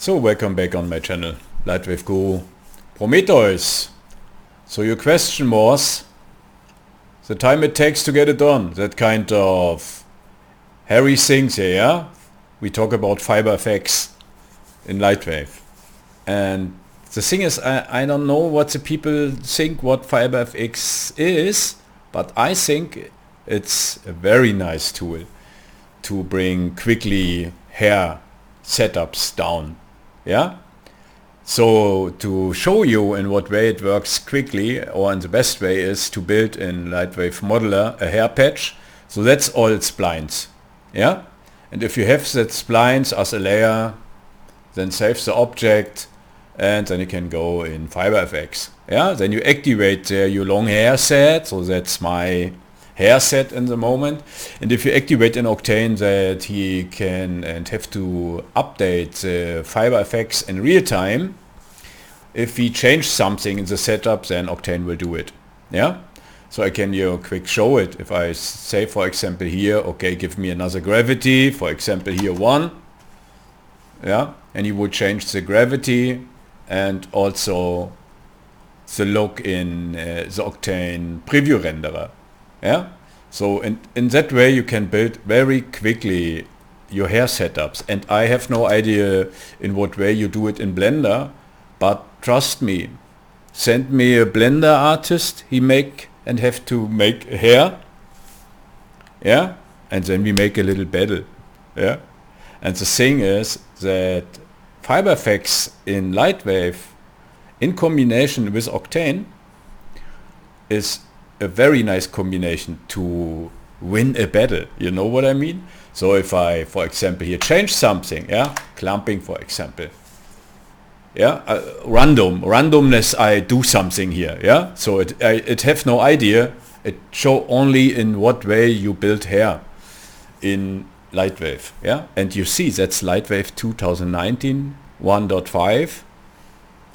So welcome back on my channel, Lightwave Guru Prometheus. So your question was the time it takes to get it done, that kind of hairy things here, yeah? We talk about fiber effects in Lightwave. And the thing is, I don't know what the people think what fiber FX is, but I think it's a very nice tool to bring quickly hair setups down. Yeah. So to show you in what way it works quickly, or in the best way, is to build in Lightwave Modeler a hair patch. So that's all splines. Yeah. And if you have that splines as a layer, then save the object, and then you can go in Fiber FX. Yeah. Then you activate there your long hair set. So that's my hair set in the moment, and if you activate in Octane that he can and have to update the fiber effects in real time, if we change something in the setup, then Octane will do it. Yeah. So I can quick show it. If I say, for example, here, okay, give me another gravity, for example here 1, yeah, and you would change the gravity and also the look in the Octane preview renderer. Yeah, so in that way you can build very quickly your hair setups, and I have no idea in what way you do it in Blender, but trust me, send me a Blender artist, he make and have to make a hair, yeah, and then we make a little battle, yeah. And the thing is that fiber effects in Lightwave in combination with Octane is a very nice combination to win a battle. You know what I mean? So if I, for example, here change something, yeah, clumping, for example, yeah, randomness, I do something here, yeah. So it have no idea. It show only in what way you build hair in Lightwave, yeah. And you see that's Lightwave 2019 1.5.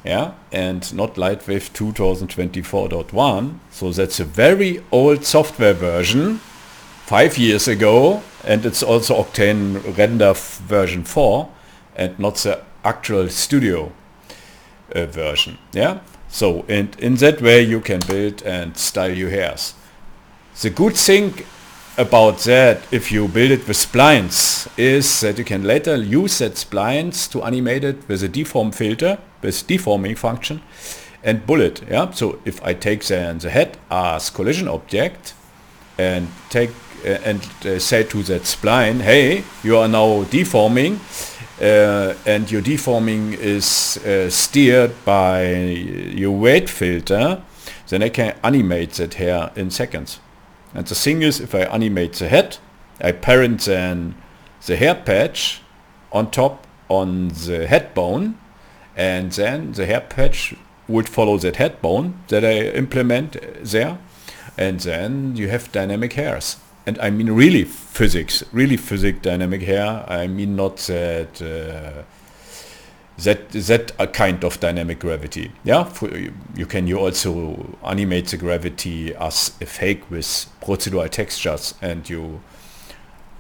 yeah, and not Lightwave 2024.1, so that's a very old software version, 5 years ago, and it's also Octane render version 4, and not the actual studio version, yeah. So and in that way you can build and style your hairs. The good thing about that, if you build it with splines, is that you can later use that splines to animate it with a deform filter, with deforming function, and bullet. Yeah. So if I take then the head as collision object and take say to that spline, hey, you are now deforming, and your deforming is steered by your weight filter, then I can animate that hair in seconds. And the thing is, if I animate the head, I parent then the hair patch on top on the head bone, and then the hair patch would follow that head bone that I implement there, and then you have dynamic hairs. And I mean really physics dynamic hair. I mean not that that a kind of dynamic gravity. Yeah, you can also animate the gravity as a fake with procedural textures, and you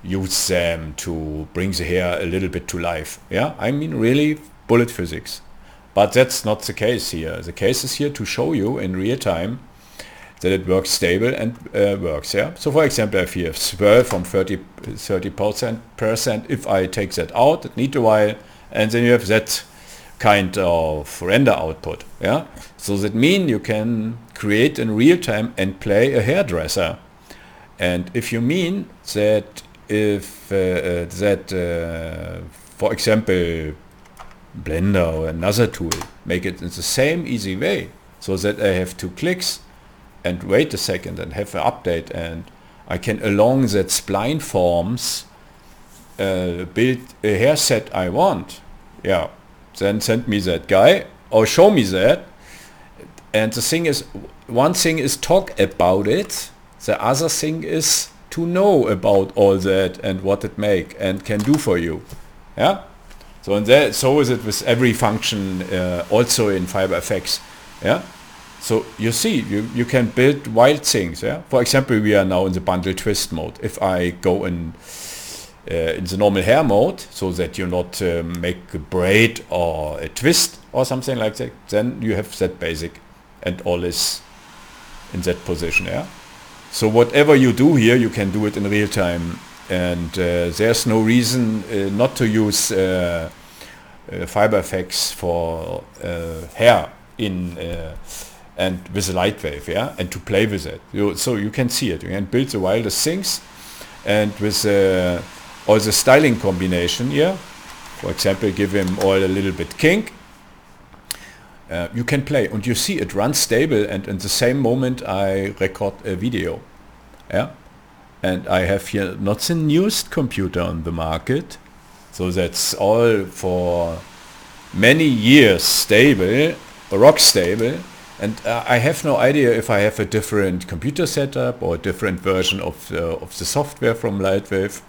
use them to bring the hair a little bit to life. Yeah, I mean really bullet physics. But that's not the case here. The case is here to show you in real time that it works stable and works. Yeah. So for example, if you have swirl from 30%, if I take that out, it needs a while, and then you have that kind of render output. Yeah. So that means you can create in real time and play a hairdresser. And if you mean that if for example, Blender or another tool make it in the same easy way, so that I have 2 clicks and wait a second and have an update, and I can along that spline forms build a hair set I want. Yeah, then send me that guy or show me that. And the thing is, one thing is talk about it, the other thing is to know about all that and what it make and can do for you. Yeah. So and that, so is it with every function, also in Fiber FX. Yeah. So you see, you can build wild things. Yeah. For example, we are now in the bundle twist mode. If I go in in the normal hair mode, so that you not make a braid or a twist or something like that, then you have that basic and all is in that position. Yeah. So whatever you do here, you can do it in real time, and there's no reason not to use fiber effects for hair in and with a Lightwave, yeah, and to play with it. So you can see it. You can build the wildest things, and with all the styling combination here, for example, give him all a little bit kink. You can play, and you see it runs stable, and in the same moment I record a video. Yeah, and I have here not the newest computer on the market, so that's all for many years stable, rock stable. And I have no idea if I have a different computer setup or a different version of the software from Lightwave.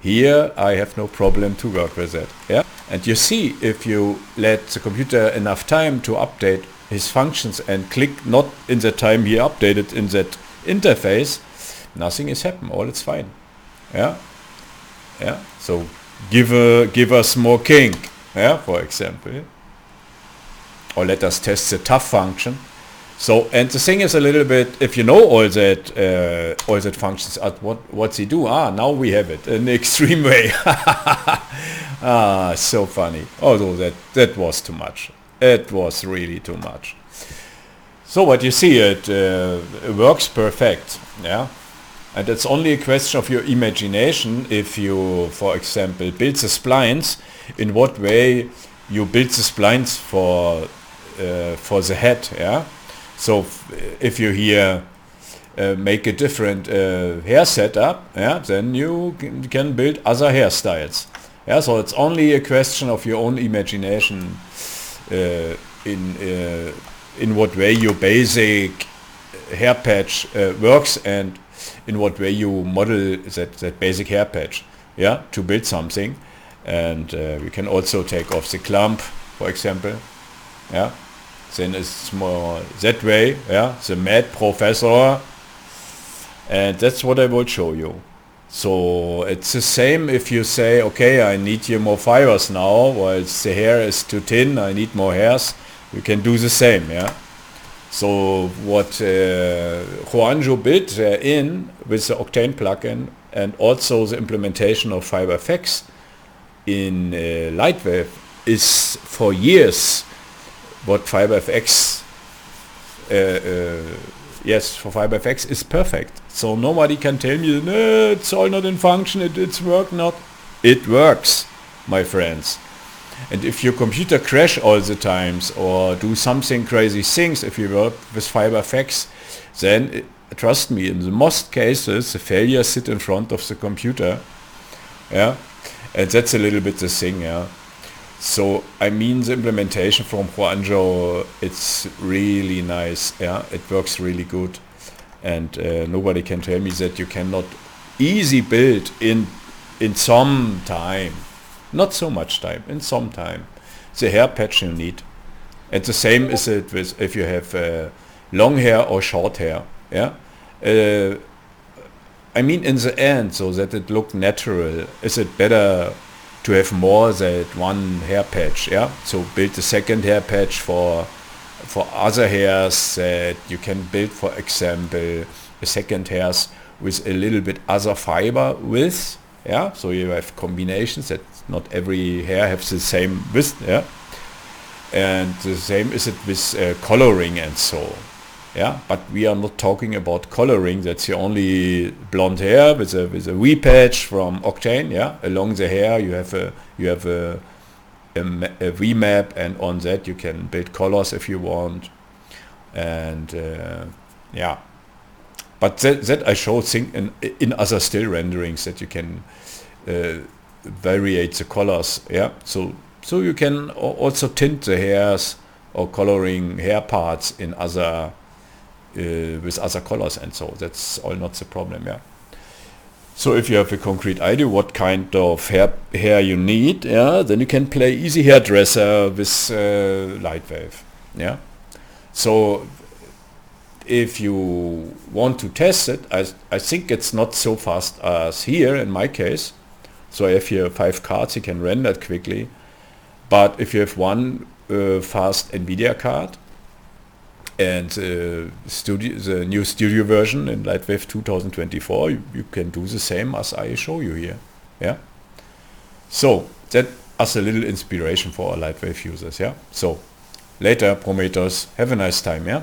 Here I have no problem to work with it. Yeah, and you see, if you let the computer enough time to update his functions and click not in the time he updated in that interface, nothing is happen. All it's fine. Yeah, yeah. So give us more kink. Yeah, for example. Or let us test the tough function. So, and the thing is a little bit, if you know all that functions, what's he do? Now we have it in extreme way. So funny. Although that was too much. It was really too much. So what you see, it works perfect. Yeah, and it's only a question of your imagination. If you, for example, build the splines, in what way you build the splines for the head. Yeah, so if you here make a different hair setup, yeah, then you can build other hairstyles. Yeah, so it's only a question of your own imagination in what way your basic hair patch works, and in what way you model that basic hair patch, yeah, to build something. And we can also take off the clump, for example. Yeah, then it's more that way. Yeah, the mad professor, and that's what I will show you. So it's the same if you say, okay, I need here more fibers now, while the hair is too thin, I need more hairs. You can do the same. Yeah. So what Juanjo built in with the Octane plugin, and also the implementation of fiber effects in Lightwave, is for years what FiberFX for FiberFX is perfect. So nobody can tell me, no, it's all not in function, it's work not. It works, my friends. And if your computer crash all the times or do something crazy things, if you work with FiberFX, then trust me, in the most cases the failures sit in front of the computer. Yeah. And that's a little bit the thing, yeah. So I mean, the implementation from Juanjo, it's really nice, yeah. It works really good, and nobody can tell me that you cannot easy build in some time, not so much time, in some time, the hair patch you need. And the same is it with if you have long hair or short hair, yeah. I mean, in the end, so that it look natural, is it better to have more than one hair patch? Yeah. So build the second hair patch for other hairs that you can build, for example, a second hairs with a little bit other fiber width. Yeah. So you have combinations that not every hair has the same width. Yeah. And the same is it with coloring and so. Yeah, but we are not talking about coloring. That's the only blonde hair with a V patch from Octane. Yeah, along the hair you have a V map, and on that you can build colors if you want. And yeah, but that I show thing in other still renderings, that you can variate the colors. Yeah, so you can also tint the hairs or coloring hair parts in other. With other colors, and so that's all not the problem. Yeah. So if you have a concrete idea what kind of hair you need, yeah, then you can play easy hairdresser with Lightwave. Yeah. So if you want to test it, I think it's not so fast as here in my case. So I have here 5 cards, you can render it quickly. But if you have one fast NVIDIA card, and the new studio version in Lightwave 2024, you can do the same as I show you here. Yeah. So that as a little inspiration for our Lightwave users. Yeah. So later, Prometheus. Have a nice time. Yeah.